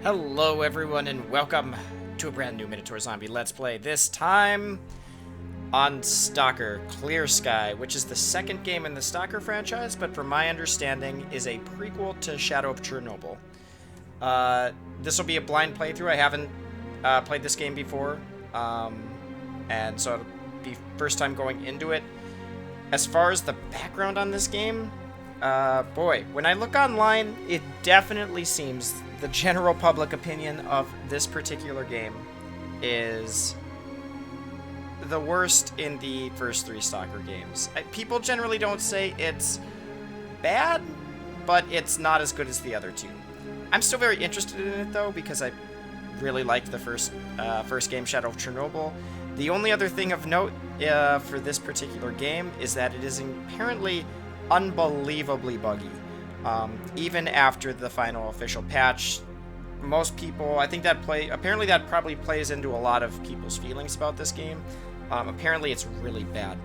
Hello everyone and welcome to a brand new MinotaurZombie Let's Play. This time on Stalker, Clear Sky, which is the second game in the Stalker franchise, but from my understanding is a prequel to Shadow of Chernobyl. This will be a blind playthrough. I haven't played this game before, and so it'll be first time going into it. As far as the background on this game, boy, when I look online, it definitely seems the general public opinion of this particular game is the worst in the first three Stalker games. People generally don't say it's bad, but it's not as good as the other two. I'm still very interested in it though, because I really liked the first game, Shadow of Chernobyl. The only other thing of note for this particular game is that it is apparently unbelievably buggy. Even after the final official patch, most people, I think apparently that probably plays into a lot of people's feelings about this game. Apparently it's really bad.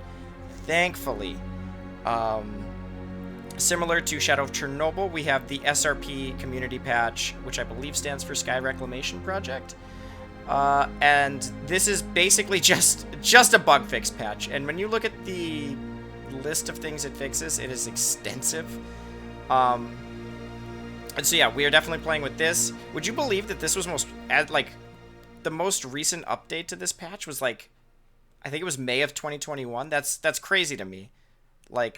Thankfully, similar to Shadow of Chernobyl, we have the SRP community patch, which I believe stands for Sky Reclamation Project. And this is basically just a bug fix patch. And when you look at the list of things it fixes, it is extensive. And so yeah, we are definitely playing with this. Would you believe that this was the most recent update to this patch was I think it was May of 2021. That's crazy to me. To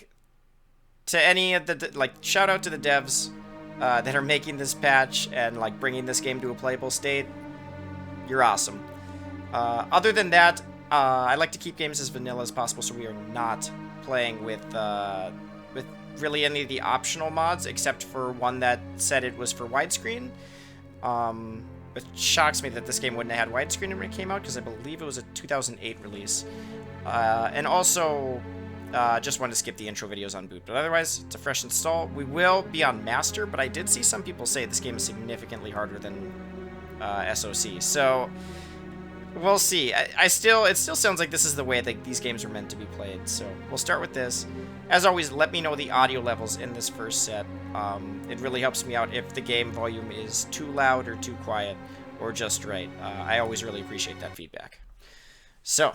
any of the shout out to the devs that are making this patch and bringing this game to a playable state. You're awesome. Other than that, I like to keep games as vanilla as possible, so we are not playing with really any of the optional mods, except for one that said it was for widescreen. It shocks me that this game wouldn't have had widescreen when it came out, because I believe it was a 2008 release. And also, just wanted to skip the intro videos on boot. But otherwise, it's a fresh install. We will be on master, but I did see some people say this game is significantly harder than SOC. So we'll see. It still sounds like this is the way that these games are meant to be played. So we'll start with this. As always, let me know the audio levels in this first set. It really helps me out if the game volume is too loud or too quiet or just right. I always really appreciate that feedback. So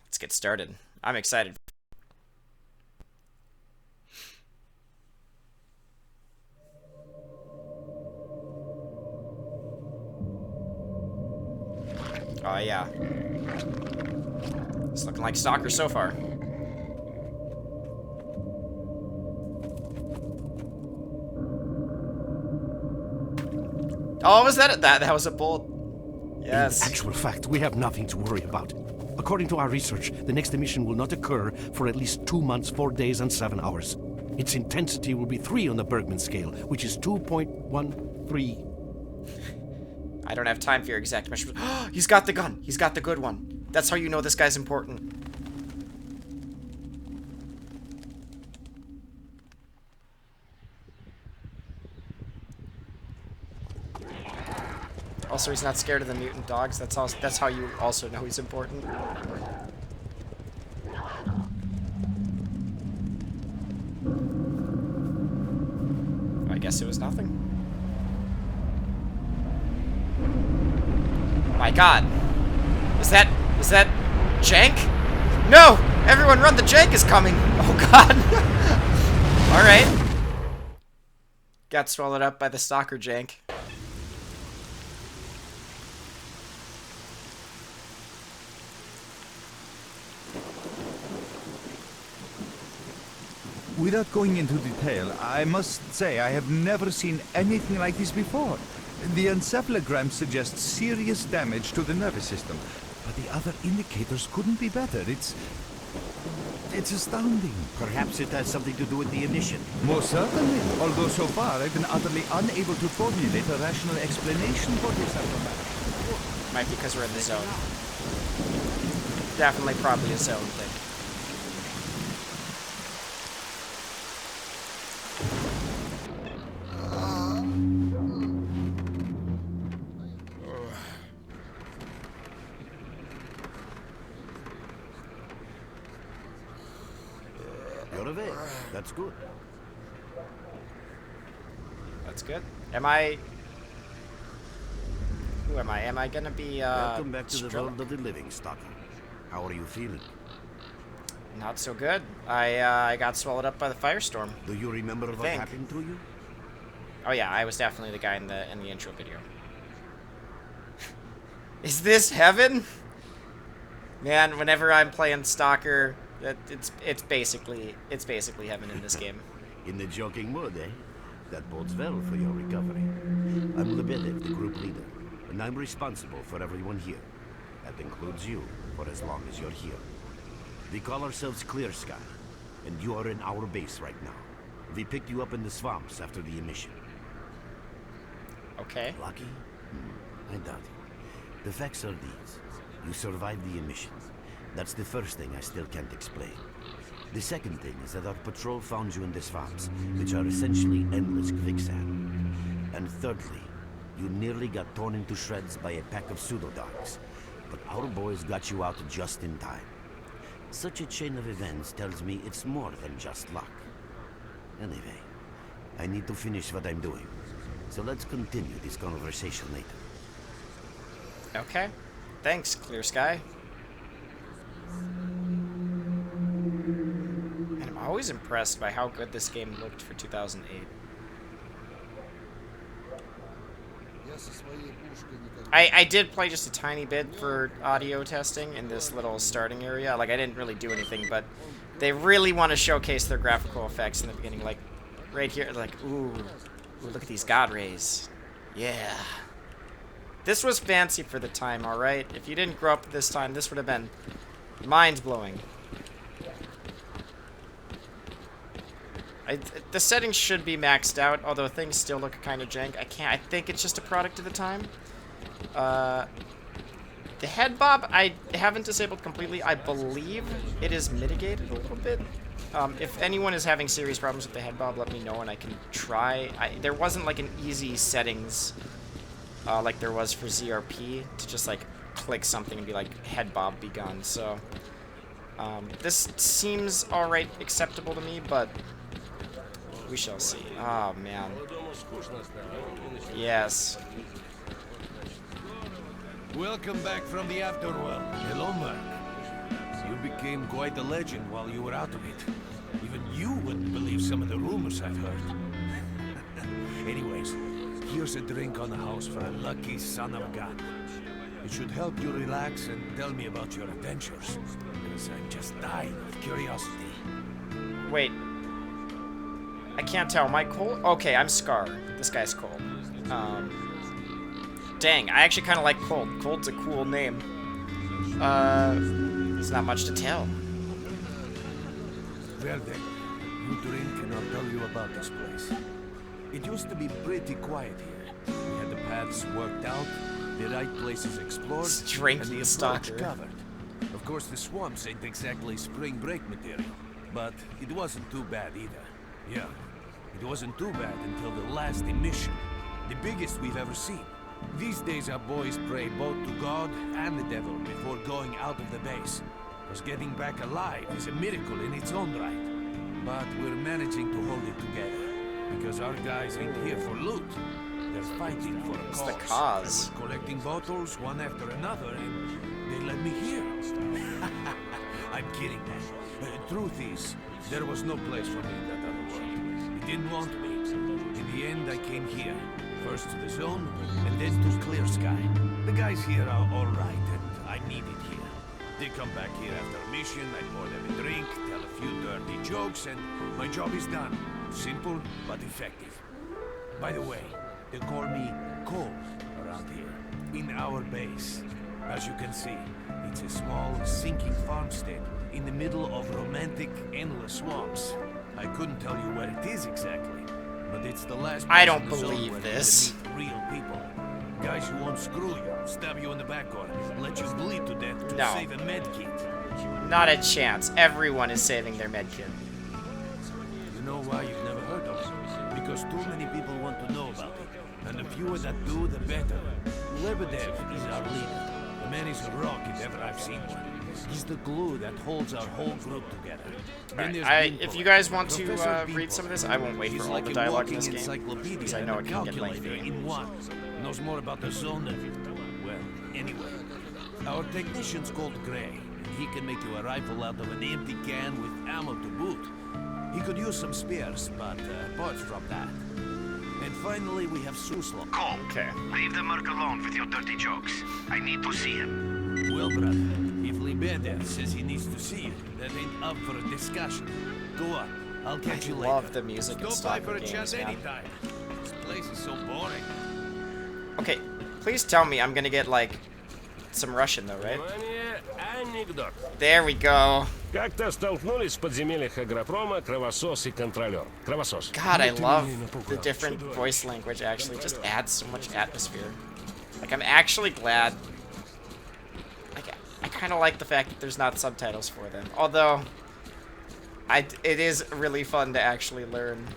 let's get started. I'm excited. Oh yeah. It's looking like Stalker so far. Oh, was that was a bolt? Yes. In actual fact, we have nothing to worry about. According to our research, the next emission will not occur for at least 2 months, 4 days, and 7 hours. Its intensity will be 3 on the Bergman scale, which is 2.13. I don't have time for your exact measurements. He's got the gun. He's got the good one. That's how you know this guy's important. Also, he's not scared of the mutant dogs. That's how you also know he's important. I guess it was nothing. My god. Is that Jank? No! Everyone run, the Jank is coming! Oh god. Alright. Got swallowed up by the Stalker Jank. Without going into detail, I must say I have never seen anything like this before. The encephalogram suggests serious damage to the nervous system, but the other indicators couldn't be better. It's astounding. Perhaps it has something to do with the emission. Most certainly, although so far I've been utterly unable to formulate a rational explanation for this abnormality. Might be because we're in the zone. Definitely probably a zone thing. You're of it. That's good. That's good. Am I... Who am I? Am I gonna be, Welcome back to the Stalker? world of the living, Stalker. How are you feeling? Not so good. I got swallowed up by the firestorm. Do you remember what think. happened to you? Oh yeah, I was definitely the guy in the intro video. Is this heaven? Man, whenever I'm playing Stalker, it's basically heaven in this game. In the joking mood, eh? That bodes well for your recovery. I'm Lebedev, the group leader, and I'm responsible for everyone here. That includes you, for as long as you're here. We call ourselves Clear-Sky, and you are in our base right now. We picked you up in the swamps after the emission. Okay. Lucky? I doubt it. The facts are these. You survived the emission. That's the first thing I still can't explain. The second thing is that our patrol found you in the swamps, which are essentially endless quicksand. And thirdly, you nearly got torn into shreds by a pack of pseudo-dogs. But our boys got you out just in time. Such a chain of events tells me it's more than just luck. Anyway, I need to finish what I'm doing. So let's continue this conversation later. Okay. Thanks, Clear Sky. And I'm always impressed by how good this game looked for 2008. I did play just a tiny bit for audio testing in this little starting area. Like, I didn't really do anything, but they really want to showcase their graphical effects in the beginning. Like, right here, like, ooh, look at these God rays. Yeah. This was fancy for the time, alright? If you didn't grow up at this time, this would have been mind-blowing. The settings should be maxed out, although things still look kind of jank. I think it's just a product of the time. The head bob, I haven't disabled completely. I believe it is mitigated a little bit. If anyone is having serious problems with the head bob, let me know and I can try. There wasn't like an easy settings like there was for ZRP to just like click something and be like head bob be gone. So this seems alright, acceptable to me, but we shall see. Oh man. Yes. Welcome back from the afterworld. Hello, Mark. You became quite a legend while you were out of it. Even you wouldn't believe some of the rumors I've heard. Anyways, here's a drink on the house for a lucky son of a gun. It should help you relax and tell me about your adventures. Because I'm just dying of curiosity. Wait. I can't tell. Am I Cole? Okay, I'm Scar. This guy's Cole. Dang, I actually kind of like Cold. Cold's a cool name. There's not much to tell. Well then, you drink and I'll tell you about this place. It used to be pretty quiet here. We had the paths worked out, the right places explored, Strength and the Stalker. approach covered. Of course, the swamps ain't exactly spring break material, but it wasn't too bad either. Yeah, it wasn't too bad until the last emission, the biggest we've ever seen. These days our boys pray both to God and the devil before going out of the base. Because getting back alive is a miracle in its own right. But we're managing to hold it together. Because our guys ain't here for loot. They're fighting for a cause. the cause? And we're collecting bottles one after another and they let me here. I'm kidding, man. Truth is, there was no place for me in that other world. It didn't want me. In the end, I came here. First to the zone, and then to Clear Sky. The guys here are alright, and I'm needed here. They come back here after a mission, I pour them a drink, tell a few dirty jokes, and my job is done. Simple, but effective. By the way, they call me Cole around here, in our base. As you can see, it's a small, sinking farmstead in the middle of romantic, endless swamps. I couldn't tell you where it is exactly. But it's the last I don't place in the zone believe where this. you meet real people. Guys who won't screw you, stab you in the back or let you bleed to death to No. save a med kit. Not a chance. Everyone is saving their medkit. You know why you've never heard of it? Because too many people want to know about it. And the fewer that do, the better. Lebedev is our leader. The man is a rock if ever I've seen one. He's the glue that holds our whole group together. Then there's If Beanpole. you guys want to Professor read some of this, Beanpole. I won't wait He's for all like the a dialogue in walking this game, encyclopedia because I know and it a can get calculator lengthy. in one. Knows more about the zone than Anyway, our technician's called Gray. He can make you a rifle out of an empty can with ammo to boot. He could use some spares, but apart from that. And finally, we have Suslo. Cole, Okay. leave the merc alone with your dirty jokes. I need to see him. Well, brother, if Libeda says he needs to see you, that ain't up for a discussion. Go on, I'll catch you later. Love the music in Stop by Stalker for a games, chat man. anytime. This place is so boring. Okay, please tell me I'm gonna get, like, some Russian, though, right? Анекдот. There we go. Как-то столкнулись в подземельях агропрома кровосос и контролер. Кровосос. God, I love the different voice language, actually. It just adds so much atmosphere. Like, I'm actually glad. Like, I kind of like the fact that there's not subtitles for them. Although, it is really fun to actually learn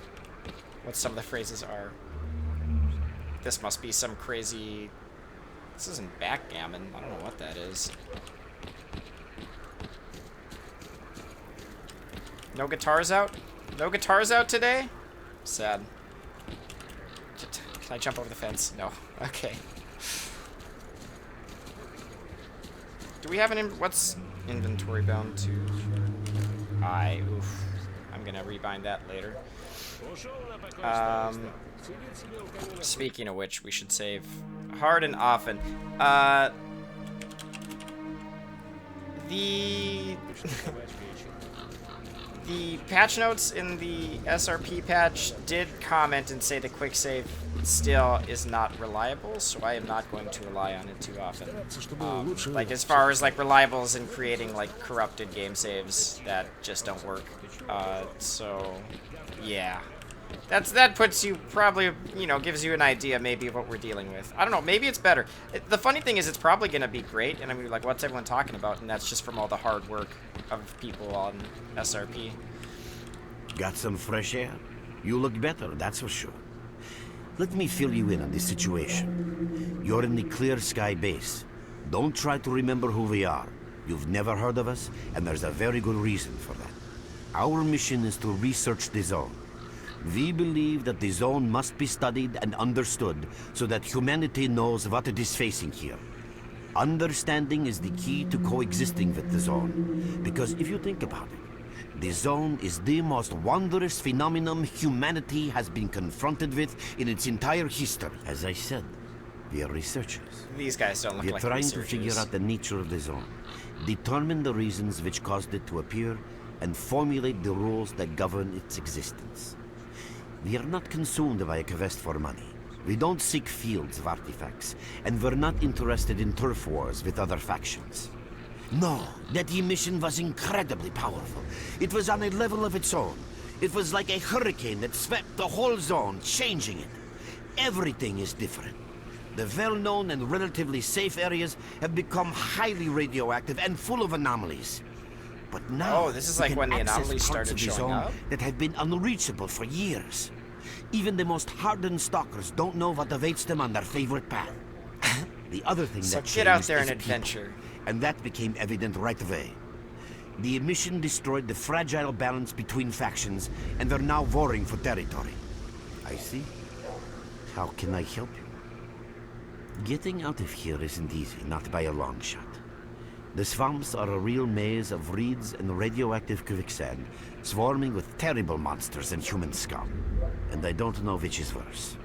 what some of the phrases are. This must be some crazy... This isn't backgammon. I don't know what that is. No guitars out? No guitars out today? Sad. Can I jump over the fence? No. Okay. Do we have an... What's inventory bound to? Oof. I'm gonna rebind that later. Speaking of which, we should save hard and often. The patch notes in the SRP patch did comment and say the quick save still is not reliable, so I am not going to rely on it too often. Like, as far as, like, reliables in creating, like, corrupted game saves that just don't work. So, yeah. That puts you probably, you know, gives you an idea maybe of what we're dealing with. I don't know, maybe it's better. The funny thing is it's probably going to be great, and I'm going to be like, what's everyone talking about? And that's just from all the hard work of people on SRP. Got some fresh air? You look better, that's for sure. Let me fill you in on the situation. You're in the Clear Sky base. Don't try to remember who we are. You've never heard of us, and there's a very good reason for that. Our mission is to research the zone. We believe that the zone must be studied and understood so that humanity knows what it is facing here. Understanding is the key to coexisting with the zone. Because if you think about it, the zone is the most wondrous phenomenon humanity has been confronted with in its entire history. As I said, we are researchers. These guys don't look We are like trying researchers. to figure out the nature of the zone, determine the reasons which caused it to appear, and formulate the rules that govern its existence. We are not consumed by a quest for money. We don't seek fields of artifacts, and we're not interested in turf wars with other factions. No, that mission was incredibly powerful. It was on a level of its own. It was like a hurricane that swept the whole zone, changing it. Everything is different. The well-known and relatively safe areas have become highly radioactive and full of anomalies. But now, Oh, this is we like can when the access anomalies parts started of the showing zone up? that have been unreachable for years. Even the most hardened stalkers don't know what awaits them on their favorite path. The other thing So that get out changed there is and people, adventure. and that became evident right away. The emission destroyed the fragile balance between factions, and they're now warring for territory. I see. How can I help you? Getting out of here isn't easy, not by a long shot. The swamps are a real maze of reeds and radioactive quicksand, swarming with terrible monsters and human scum. And I don't know which is worse.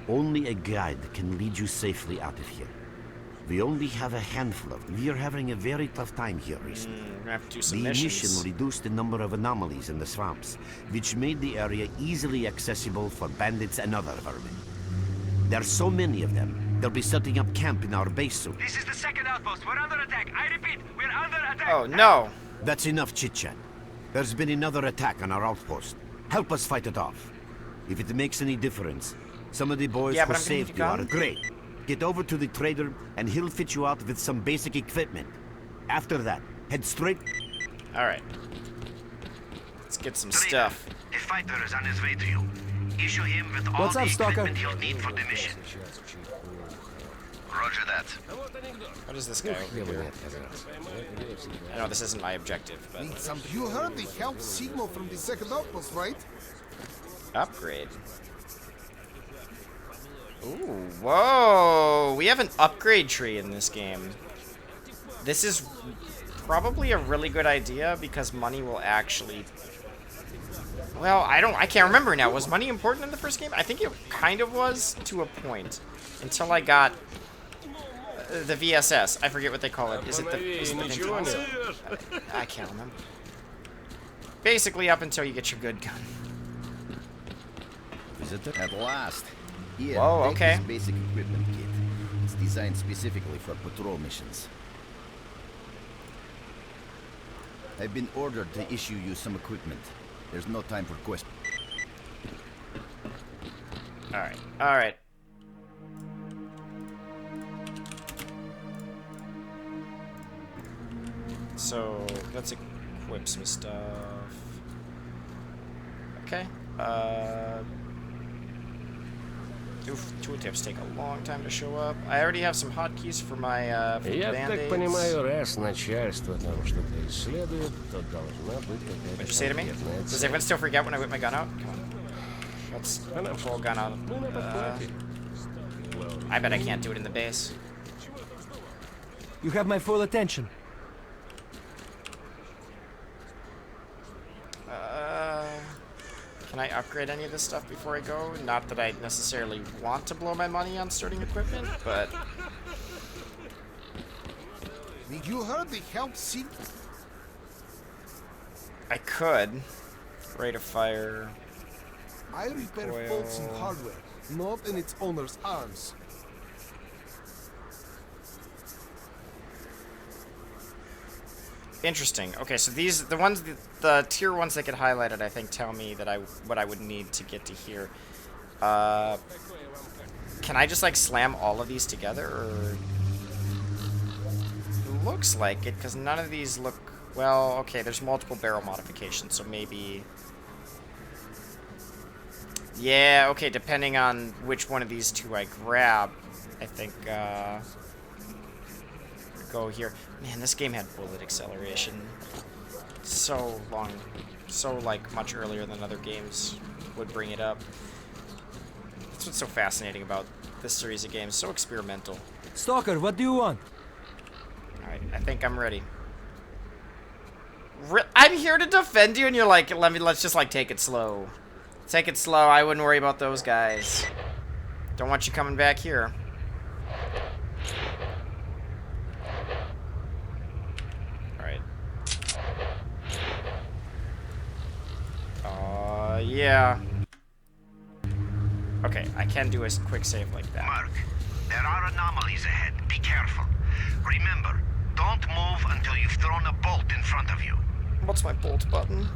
Only a guide can lead you safely out of here. We only have a handful of them. We are having a very tough time here recently. We're gonna have to do some The mission missions. reduced the number of anomalies in the swamps, which made the area easily accessible for bandits and other vermin. There are so many of them, they'll be setting up camp in our base soon. This is the second outpost. We're under attack. I repeat, we're under attack. Oh, no. That's enough chit-chat. There's been another attack on our outpost. Help us fight it off. If it makes any difference, some of the boys Yeah, who but I'm gonna need saved a you are gun. great. Get over to the trader, and he'll fit you out with some basic equipment. After that, head straight... Alright. Let's get some stuff. A fighter is on his way to you. Issue him with all What's up, Stalker? he'll need for the mission. Roger that. What is this guy over here? I know this isn't my objective, but... You heard the health signal from the second outpost, right? Upgrade. Ooh, whoa! we have an upgrade tree in this game. This is probably a really good idea because money will actually... Well, I can't remember now. Was money important in the first game? I think it kind of was to a point. Until I got the VSS. I forget what they call it. Is it the thing also? I can't remember. Basically up until you get your good gun. Visitor at last. Here, Whoa, take okay. this basic equipment kit. It's designed specifically for patrol missions. I've been ordered to issue you some equipment. There's no time for questions. Alright, alright. So, let's equip some stuff. Okay. Oof, tooltips take a long time to show up. I already have some hotkeys for my for Я так band-aids. понимаю, раз начальство там что-то исследует, то должна быть What'd какая-то you say to me? конкретная Does цель. everyone still freak out when I whip my gun out? Come on. Let's pull gun out. Мы на подхвате. I bet I can't do it in the base. You have my full attention. Can I upgrade any of this stuff before I go? Not that I necessarily want to blow my money on starting equipment, but... You heard the S.T.A.L.K.E.R? I could. Rate of fire. I repair Recoil. faults in hardware, not in its owner's arms. Interesting. Okay, so these, the ones, the tier ones that get highlighted, I think tell me that what I would need to get to here. Can I just like slam all of these together, or? Looks like it, because none of these look, well, okay, there's multiple barrel modifications, so maybe... Yeah, okay, depending on which one of these two I grab, I think, go here. Man, this game had bullet acceleration so long, so, like, much earlier than other games would bring it up. That's what's so fascinating about this series of games, so experimental. Stalker, what do you want? Alright, I think I'm ready. I'm here to defend you, and you're like, let's just, like, take it slow. Take it slow, I wouldn't worry about those guys. Don't want you coming back here. Alright. Yeah. Okay, I can do a quick save like that. Mark, there are anomalies ahead. Be careful. Remember, don't move until you've thrown a bolt in front of you. What's my bolt button?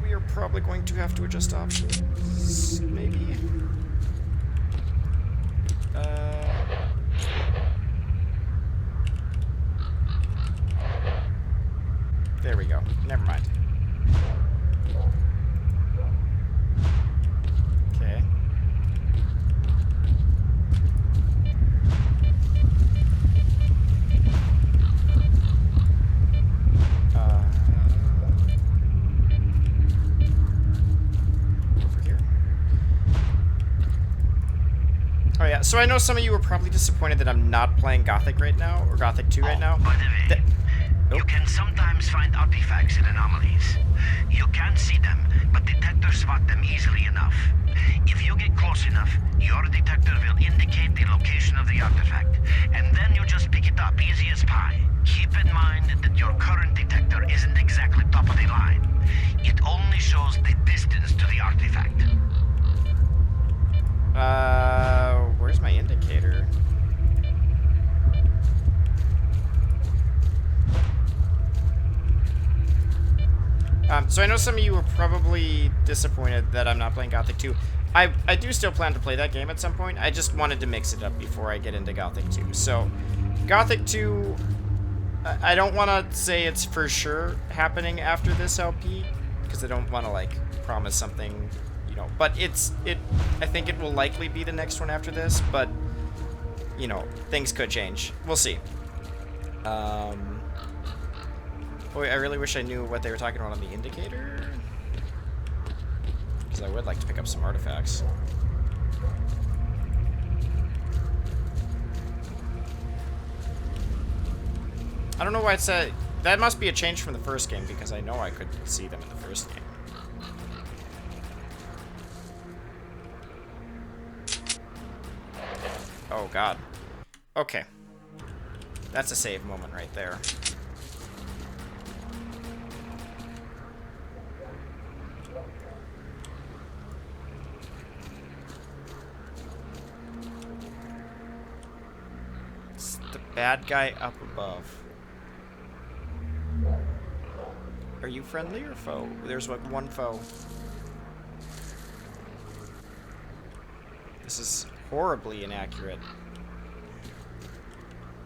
We are probably going to have to adjust options, maybe. There we go. Never mind. Okay. Over here. Oh yeah, so I know some of you were probably disappointed that I'm not playing Gothic right now, or Gothic 2 right now. By the way, you can sometimes find artifacts in anomalies. You can't see them, but detectors spot them easily enough. If you get close enough, your detector will indicate the location of the artifact, and then you just pick it up easy as pie. Keep in mind that your current detector isn't exactly top of the line. It only shows the distance to the artifact. Where's my indicator? So I know some of you were probably disappointed that I'm not playing Gothic 2. I do still plan to play that game at some point. I just wanted to mix it up before I get into Gothic 2. So, Gothic 2, I don't want to say it's for sure happening after this LP, because I don't want to, like, promise something, you know. But I think it will likely be the next one after this, but, you know, things could change. We'll see. Boy, I really wish I knew what they were talking about on the indicator. Because I would like to pick up some artifacts. I don't know why it said... That must be a change from the first game, because I know I could see them in the first game. Oh, God. Okay. That's a save moment right there. It's the bad guy up above. Are you friendly or foe? There's one foe. This is horribly inaccurate.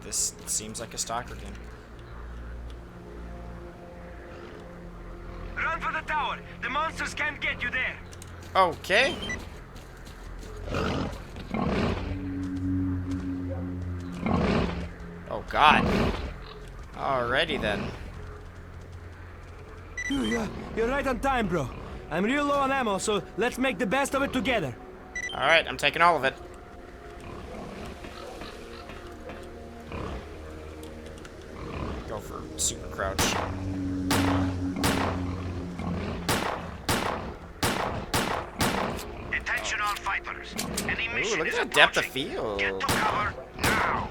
This seems like a Stalker game. Run for the tower! The monsters can't get you there! Okay. Oh, God. Alrighty then. You're right on time, bro. I'm real low on ammo, so let's make the best of it together. Alright, I'm taking all of it. Go for super crouch. Attention all fighters. Any Ooh, mission look is at that depth of approaching. field. Get to cover now.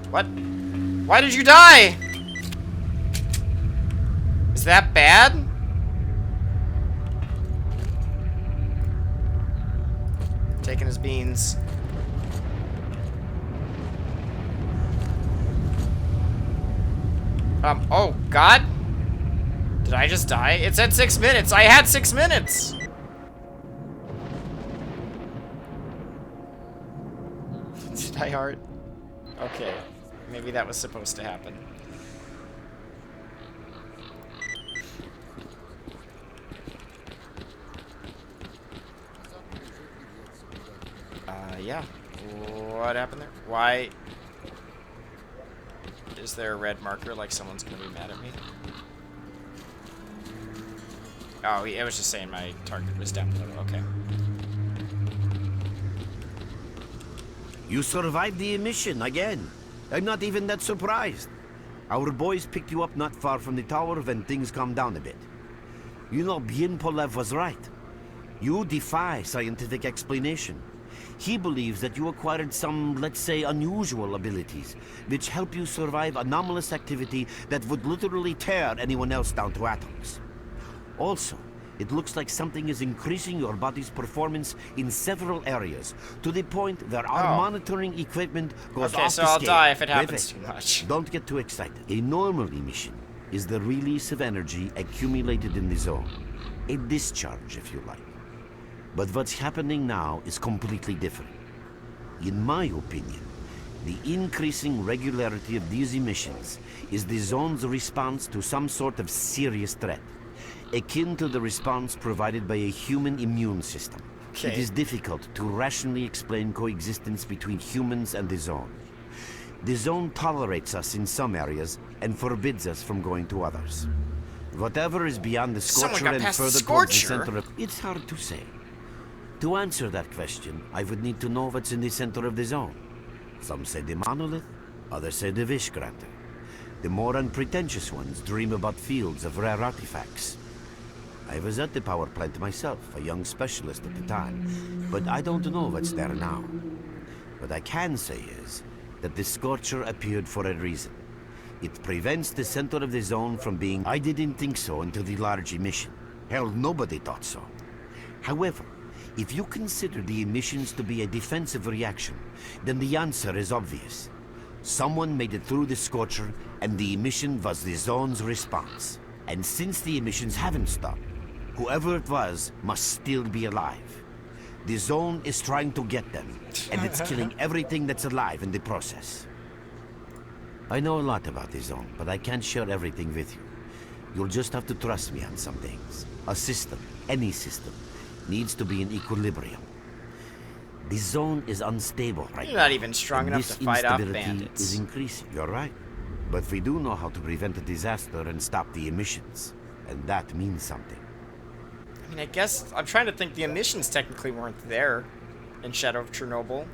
What? Why did you die? Is that bad? Taking his beans. Oh, God? Did I just die? It said 6 minutes. I had 6 minutes. Did I heart? Okay. Maybe that was supposed to happen. Yeah. What happened there? Why is there a red marker like someone's gonna be mad at me? Oh, it was just saying my target was down below. Okay. You survived the emission again. I'm not even that surprised. Our boys picked you up not far from the tower when things calmed down a bit. You know, Bien Polev was right. You defy scientific explanation. He believes that you acquired some, let's say, unusual abilities, which help you survive anomalous activity that would literally tear anyone else down to atoms. Also, it looks like something is increasing your body's performance in several areas, to the point where our monitoring equipment goes off so the I'll scale. die if it Wait, happens too much. Don't get too excited. A normal emission is the release of energy accumulated in the zone. A discharge, if you like. But what's happening now is completely different. In my opinion, the increasing regularity of these emissions is the zone's response to some sort of serious threat, akin to the response provided by a human immune system. Okay. It is difficult to rationally explain coexistence between humans and the zone. The zone tolerates us in some areas and forbids us from going to others. Whatever is beyond the Scorcher and further towards the center of... It's hard to say. To answer that question, I would need to know what's in the center of the zone. Some say the monolith, others say the wish granter. The more unpretentious ones dream about fields of rare artifacts. I was at the power plant myself, a young specialist at the time, but I don't know what's there now. What I can say is that the Scorcher appeared for a reason. It prevents the center of the zone from being... I didn't think so until the large emission. Hell, nobody thought so. However, if you consider the emissions to be a defensive reaction, then the answer is obvious. Someone made it through the Scorcher, and the emission was the zone's response. And since the emissions haven't stopped, whoever it was must still be alive. The zone is trying to get them, and it's killing everything that's alive in the process. I know a lot about the zone, but I can't share everything with you. You'll just have to trust me on some things. A system, any system, needs to be in equilibrium. The zone is unstable right now. You're not even strong enough to fight off bandits. This instability is increasing. You're right. But we do know how to prevent a disaster and stop the emissions. And that means something. mean, I guess I'm trying to think. The emissions technically weren't there in Shadow of Chernobyl.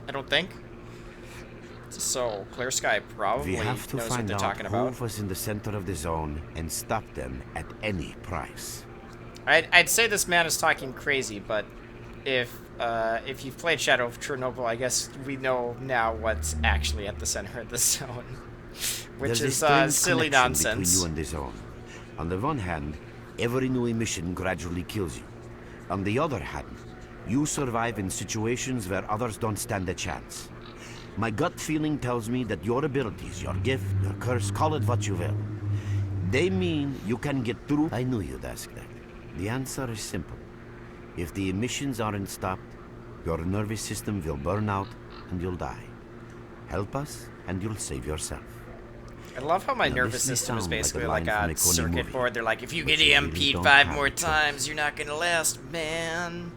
I don't think. So Clear-Sky probably We have to knows what find they're out talking who about. was in the center of the zone and stop them at any price. I'd say this man is talking crazy, but if you've played Shadow of Chernobyl, I guess we know now what's actually at the center of the zone, which There's is a strange silly connection nonsense. between you and the zone. On the one hand, every new emission gradually kills you. On the other hand, you survive in situations where others don't stand a chance. My gut feeling tells me that your abilities, your gift, your curse, call it what you will, they mean you can get through. I knew you'd ask that. The answer is simple. If the emissions aren't stopped, your nervous system will burn out and you'll die. Help us and you'll save yourself. I love how my Now, nervous this may system is sound like a basically line like from a a Coney circuit movie, board. They're like, if you but get you really EMP'd don't 5 have more a choice. times, you're not gonna last, man.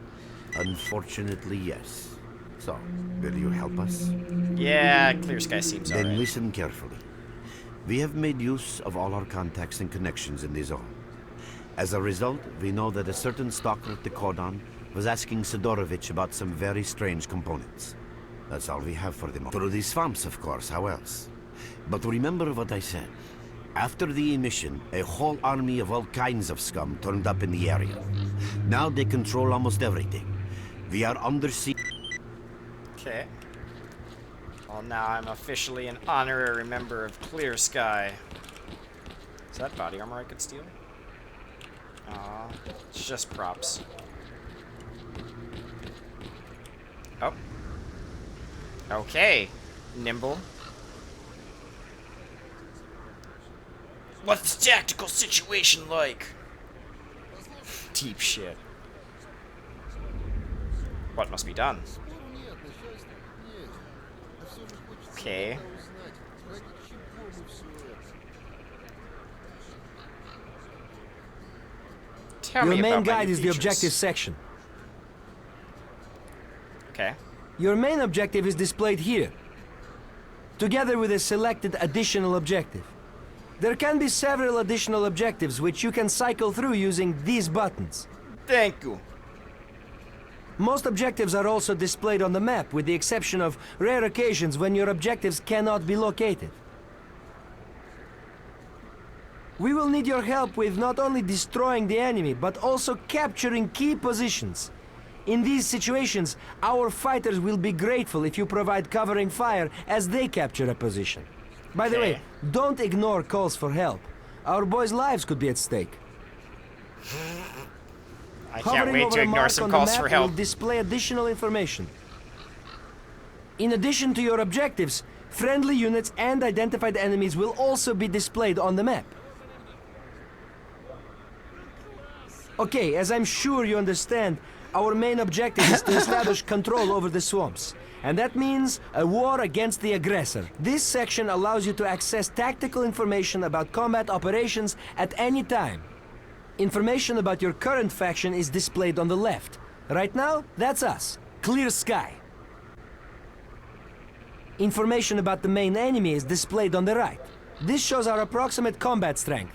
Unfortunately, yes. So, will you help us? Yeah, Clear-Sky seems Then alright. listen carefully. We have made use of all our contacts and connections in the zone. As a result, we know that a certain stalker at the cordon was asking Sidorovich about some very strange components. That's all we have for the moment. Through these swamps, of course, how else? But remember what I said. After the emission, a whole army of all kinds of scum turned up in the area. Now they control almost everything. We are under siege. Okay. Well, now I'm officially an honorary member of Clear-Sky. Is that body armor I could steal? Aw, it's just props. Oh. Okay. Nimble. What's the tactical situation like? Deep shit. What must be done? Okay. Tell Your me main about my guide new is the features. objective section. Okay. Your main objective is displayed here, together with a selected additional objective. There can be several additional objectives which you can cycle through using these buttons. Thank you. Most objectives are also displayed on the map, with the exception of rare occasions when your objectives cannot be located. We will need your help with not only destroying the enemy, but also capturing key positions. In these situations, our fighters will be grateful if you provide covering fire as they capture a position. By the way, don't ignore calls for help. Our boys' lives could be at stake. I can't Hovering wait over to a ignore mark some on the calls map for help. will display additional information. In addition to your objectives, friendly units and identified enemies will also be displayed on the map. Okay, as I'm sure you understand, our main objective is to establish control over the swamps. And that means a war against the aggressor. This section allows you to access tactical information about combat operations at any time. Information about your current faction is displayed on the left. Right now, that's us, Clear-Sky. Information about the main enemy is displayed on the right. This shows our approximate combat strength.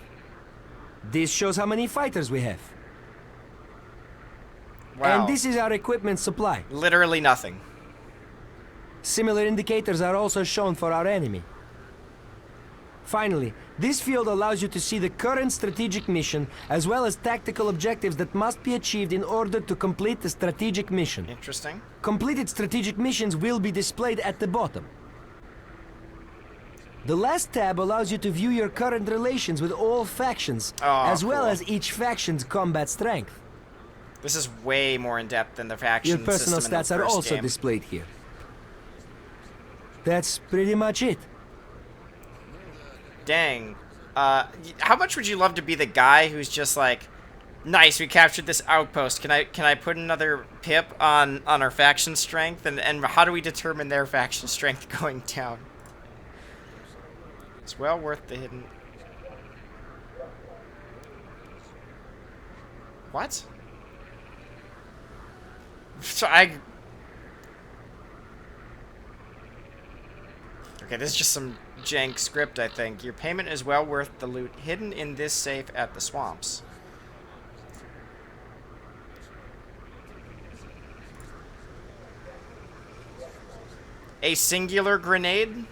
This shows how many fighters we have. Wow. And this is our equipment supply. Literally nothing. Similar indicators are also shown for our enemy. Finally, this field allows you to see the current strategic mission, as well as tactical objectives that must be achieved in order to complete the strategic mission. Interesting. Completed strategic missions will be displayed at the bottom. The last tab allows you to view your current relations with all factions, as well as each faction's combat strength. This is way more in-depth than the faction Your personal system in the stats are first also game. displayed here. That's pretty much it. Dang. How much would you love to be the guy who's just like, nice, we captured this outpost. Can I put another pip on our faction strength? And how do we determine their faction strength going down? It's well worth the hidden... What? So okay, this is just some jank script, I think. Your payment is well worth the loot hidden in this safe at the swamps. A singular grenade?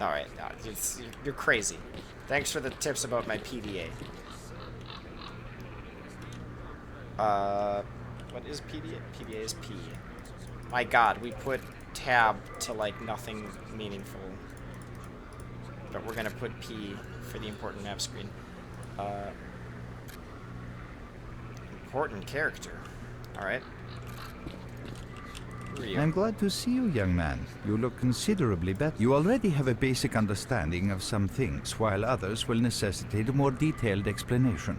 Alright, no, you're crazy. Thanks for the tips about my PDA. What is PDA? PDA is P. My god, we put tab to, like, nothing meaningful. But we're gonna put P for the important nav screen. Important character. Alright. I'm glad to see you, young man. You look considerably better. You already have a basic understanding of some things, while others will necessitate a more detailed explanation.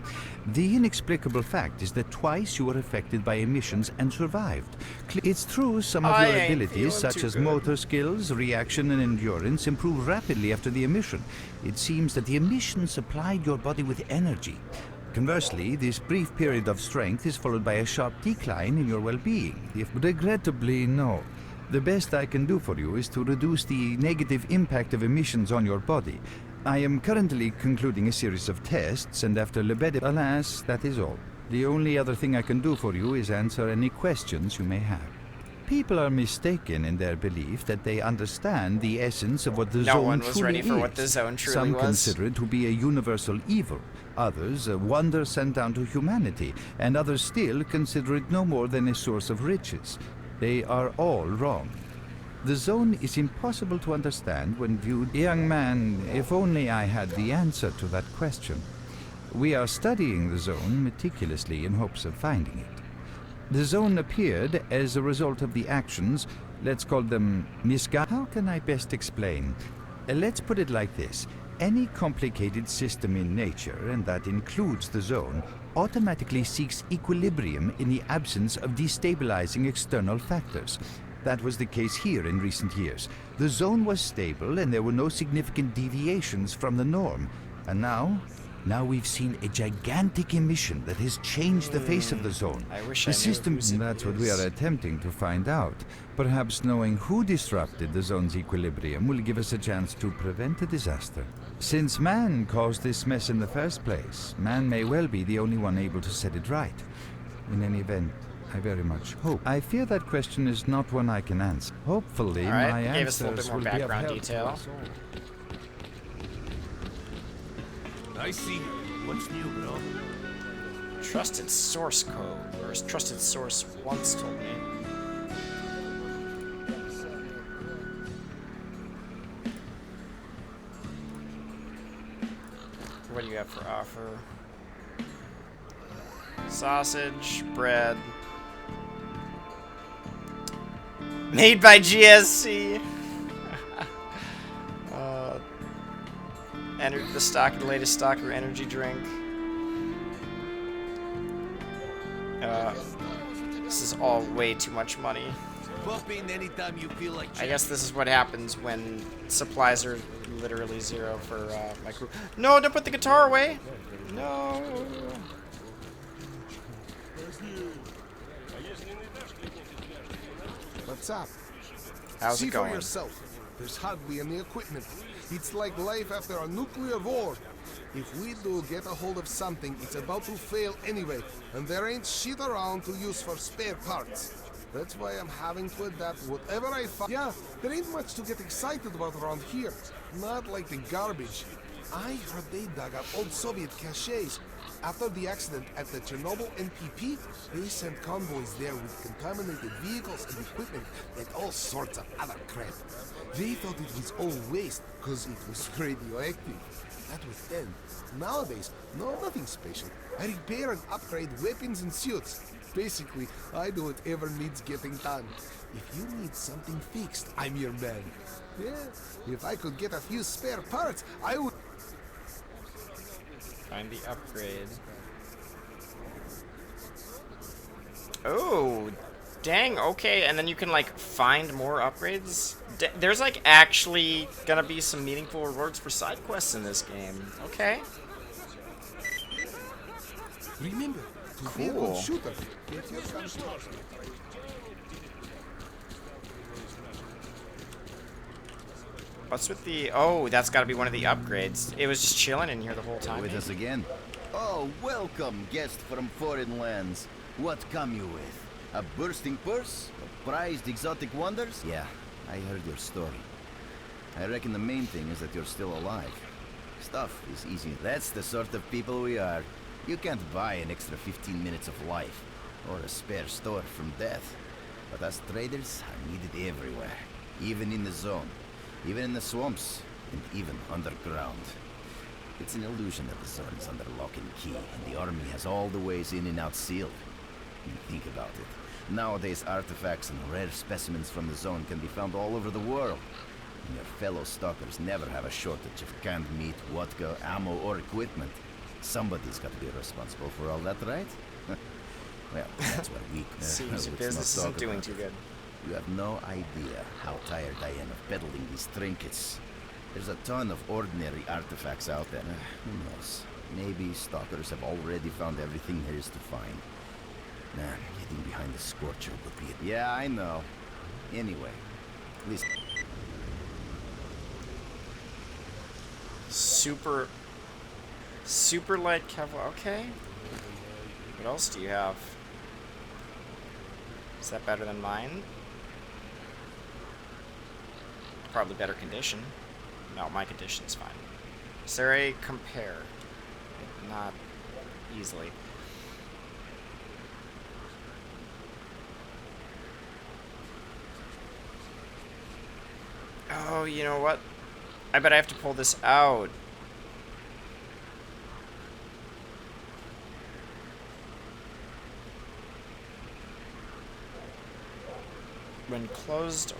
The inexplicable fact is that twice you were affected by emissions and survived. It's true some of your abilities, such as motor skills, reaction, and endurance, improve rapidly after the emission. It seems that the emission supplied your body with energy. Conversely, this brief period of strength is followed by a sharp decline in your well-being. Regrettably, no. The best I can do for you is to reduce the negative impact of emissions on your body. I am currently concluding a series of tests, and after Lebede, alas, that is all. The only other thing I can do for you is answer any questions you may have. People are mistaken in their belief that they understand the essence of what the zone truly is. No one was ready for what the zone truly was. Some consider it to be a universal evil. Others, a wonder sent down to humanity. And others still consider it no more than a source of riches. They are all wrong. The zone is impossible to understand when viewed. Young man, if only I had the answer to that question. We are studying the zone meticulously in hopes of finding it. The zone appeared as a result of the actions, let's call them misguided. How can I best explain? Let's put it like this. Any complicated system in nature, and that includes the zone, automatically seeks equilibrium in the absence of destabilizing external factors. That was the case here in recent years. The zone was stable and there were no significant deviations from the norm. And now we've seen a gigantic emission that has changed the face of the zone. I wish the I knew system, whose it that's what we is. are attempting to find out. Perhaps knowing who disrupted the zone's equilibrium will give us a chance to prevent a disaster. Since man caused this mess in the first place, man may well be the only one able to set it right. In any event, I very much hope. I fear that question is not one I can answer. Hopefully, my gave us a little answers bit more will be of background help to detail. us all. I see you. What's new, bro? Trusted source code, or as trusted source once told me. What do you have for offer? Sausage, bread. Made by GSC. Entered the stock, the latest Stalker energy drink. This is all way too much money. Bump in anytime you feel like. I guess this is what happens when supplies are literally zero for my crew. No, don't put the guitar away. No. What's up? How's See it going? for yourself. There's hardly any equipment. It's like life after a nuclear war. If we do get a hold of something, it's about to fail anyway, and there ain't shit around to use for spare parts. That's why I'm having to adapt whatever I find. Yeah, there ain't much to get excited about around here. Not like the garbage. I heard they dug up old Soviet caches. After the accident at the Chernobyl NPP, they sent convoys there with contaminated vehicles and equipment and all sorts of other crap. They thought it was all waste, because it was radioactive. That was then. Nowadays, nothing special. I repair and upgrade weapons and suits. Basically, I do whatever needs getting done. If you need something fixed, I'm your man. Yeah, if I could get a few spare parts, I would... Find the upgrade. Oh, dang, okay, and then you can, like, find more upgrades? There's, like, actually gonna be some meaningful rewards for side quests in this game. Okay. Remember, to be a good shooter, get your gun started. What's with the... Oh, that's gotta be one of the upgrades. It was just chilling in here the whole time. With us again? Oh, welcome, guest from foreign lands. What come you with? A bursting purse? Prized exotic wonders? Yeah, I heard your story. I reckon the main thing is that you're still alive. Stuff is easy. That's the sort of people we are. You can't buy an extra 15 minutes of life, or a spare store from death. But us traders are needed everywhere. Even in the zone. Even in the swamps. And even underground. It's an illusion that the zone is under lock and key, and the army has all the ways in and out sealed. Think about it. Nowadays, artifacts and rare specimens from the zone can be found all over the world. And your fellow stalkers never have a shortage of canned meat, vodka, ammo, or equipment. Somebody's got to be responsible for all that, right? Well, that's what we... Seems your business isn't doing too good. You have no idea how tired I am of peddling these trinkets. There's a ton of ordinary artifacts out there. Who knows? Maybe stalkers have already found everything there is to find. Man, getting behind the Scorcher would be it. Yeah, I know. Anyway, listen. Super light Kevlar. Okay. What else do you have? Is that better than mine? Probably better condition. No, my condition's fine. Is there a compare? Not easily. Oh, you know what? I bet I have to pull this out. When closed...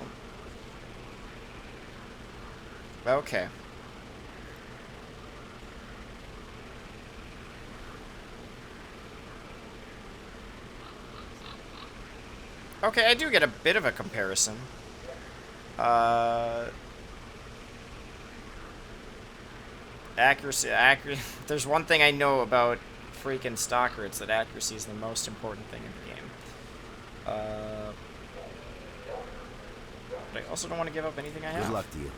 Okay. Okay, I do get a bit of a comparison. Accuracy. There's one thing I know about freaking Stalker, it's that accuracy is the most important thing in the game. But I also don't want to give up anything I have. Good luck to you.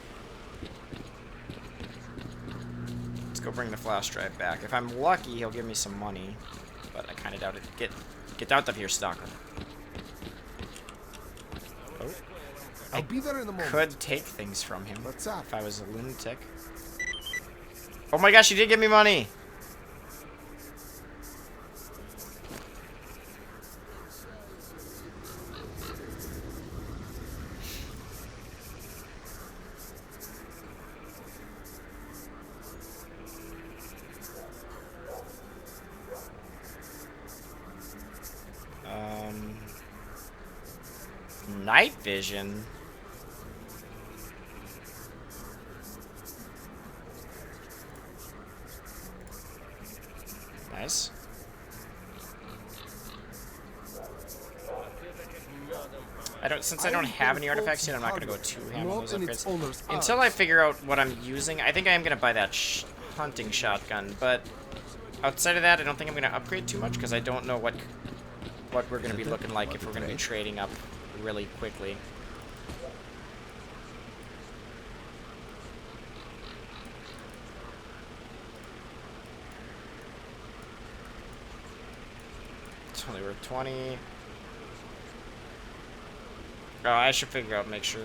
Let's go bring the flash drive back. If I'm lucky, he'll give me some money. But I kind of doubt it. Get out of here, Stalker. Oh. I'll be there in a moment. Could take things from him. What's up? If I was a lunatic. Oh my gosh, he did give me money! Night vision? Nice. Since I don't have any artifacts yet, I'm not gonna go too ham on those upgrades. Until I figure out what I'm using, I think I am gonna buy that hunting shotgun, but outside of that, I don't think I'm gonna upgrade too much, because I don't know what we're gonna be looking like if we're gonna be trading up really quickly. It's only worth 20. Oh, I should figure out, make sure.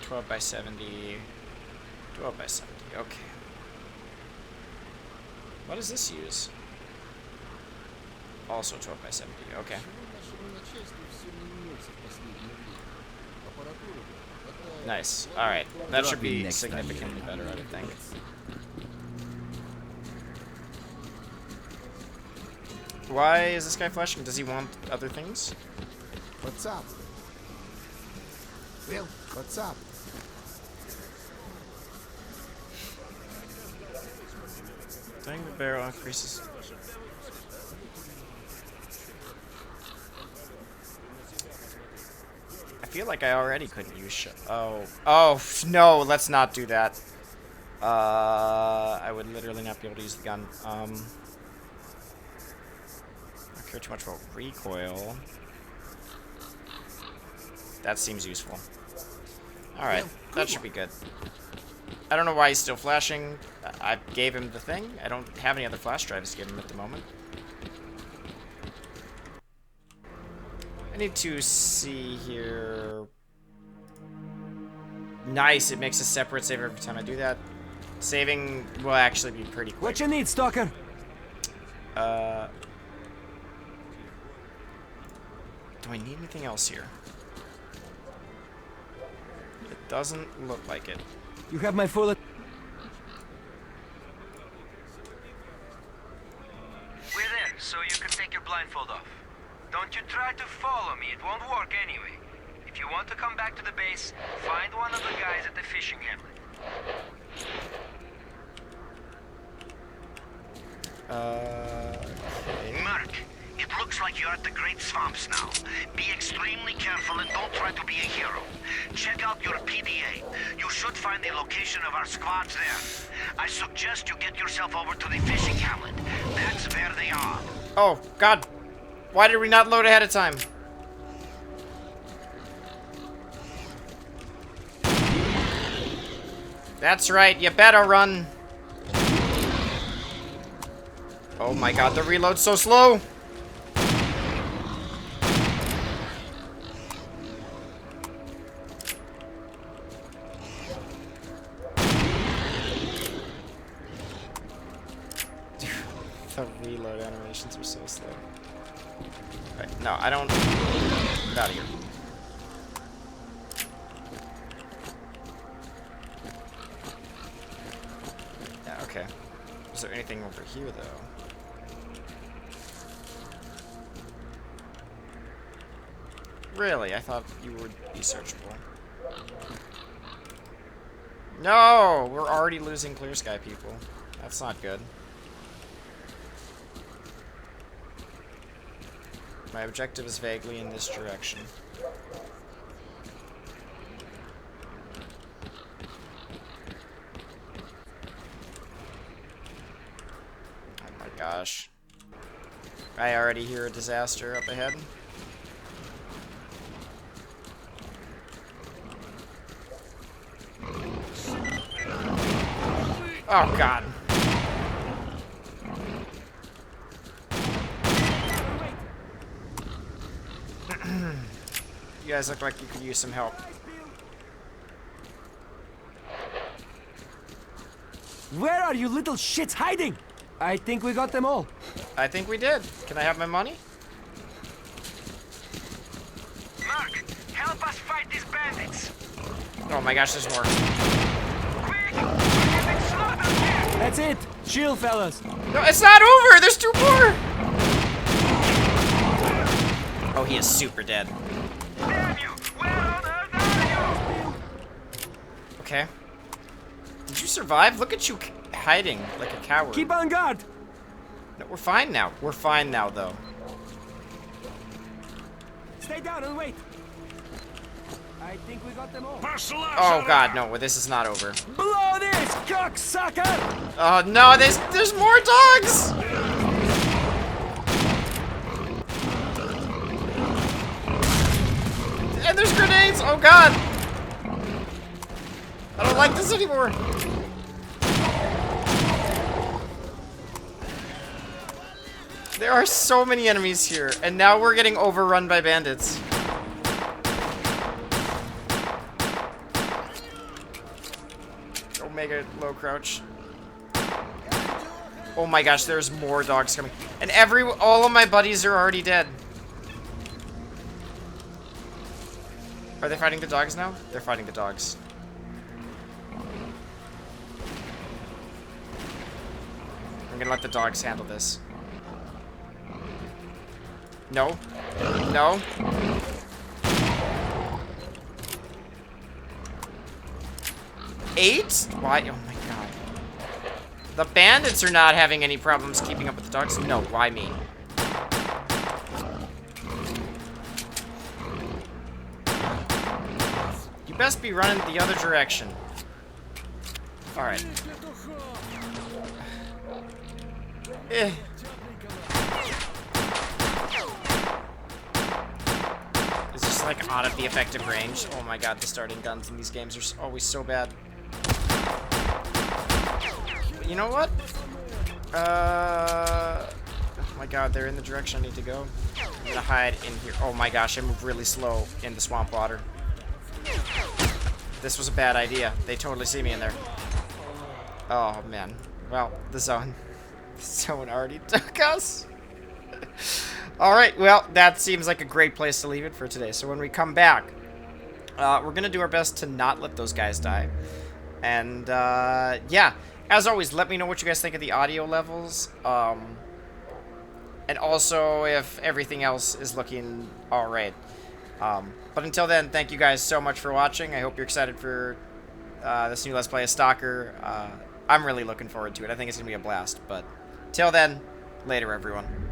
12 by 70. 12 by 70, okay. What does this use? Also 12 by 70, okay. Nice, alright. That should be significantly better, I would think. Why is this guy flashing? Does he want other things? What's up? Well, what's up? Dang, the barrel increases. I feel like I already couldn't use Oh, no, let's not do that. I would literally not be able to use the gun. I don't care too much about recoil. That seems useful. Alright, that should be good. I don't know why he's still flashing. I gave him the thing. I don't have any other flash drives to give him at the moment. need to see here. Nice, it makes a separate save every time I do that. Saving will actually be pretty quick. What you need, Stalker? Do I need anything else here? It doesn't look like it. You have my full... We're there, so you can take your blindfold off. Don't you try to follow me, it won't work anyway. If you want to come back to the base, find one of the guys at the fishing hamlet. Okay. Mark, it looks like you're at the Great Swamps now. Be extremely careful and don't try to be a hero. Check out your PDA. You should find the location of our squads there. I suggest you get yourself over to the fishing hamlet. That's where they are. Oh, God. Why did we not load ahead of time? That's right, you better run. Oh my God, the reload's so slow. The reload animations are so slow. Right, no, I don't... Get out of here. Yeah, okay. Is there anything over here, though? Really? I thought you would be searchable. No! We're already losing Clear Sky, people. That's not good. My objective is vaguely in this direction. Oh my gosh. I already hear a disaster up ahead. Oh God. You guys look like you could use some help. Where are you little shits hiding? I think we got them all. I think we did. Can I have my money? Mark, help us fight these bandits. Oh my gosh, there's more. Quick, we're getting slaughtered here. That's it. Chill, fellas. No, it's not over. There's two more. Oh, he is super dead. Damn you! Where on earth are you? Okay. Did you survive? Look at you hiding like a coward. Keep on guard. No, we're fine now. We're fine now, though. Stay down and wait. I think we got them all. Oh God, no! This is not over. Blow this, cocksucker! Oh no! There's more dogs. And there's grenades! Oh God! I don't like this anymore! There are so many enemies here, and now we're getting overrun by bandits. Omega low crouch. Oh my gosh, there's more dogs coming. And all of my buddies are already dead. Are they fighting the dogs now? They're fighting the dogs. I'm gonna let the dogs handle this. No. No. Eight? Why? Oh my God. The bandits are not having any problems keeping up with the dogs. No, why me? You best be running the other direction. Alright. Eh. It's just like out of the effective range. Oh my God, the starting guns in these games are always so bad. You know what? Oh my God, they're in the direction I need to go. gonna hide in here. Oh my gosh, I moved really slow in the swamp water. This was a bad idea. They totally see me in there. Oh man. Well, the zone already took us. Alright, well, that seems like a great place to leave it for today. So when we come back, we're gonna do our best to not let those guys die. And, yeah. As always, let me know what you guys think of the audio levels. And also if everything else is looking alright. But until then, thank you guys so much for watching. I hope you're excited for this new Let's Play of Stalker. I'm really looking forward to it. I think it's going to be a blast. But till then, later everyone.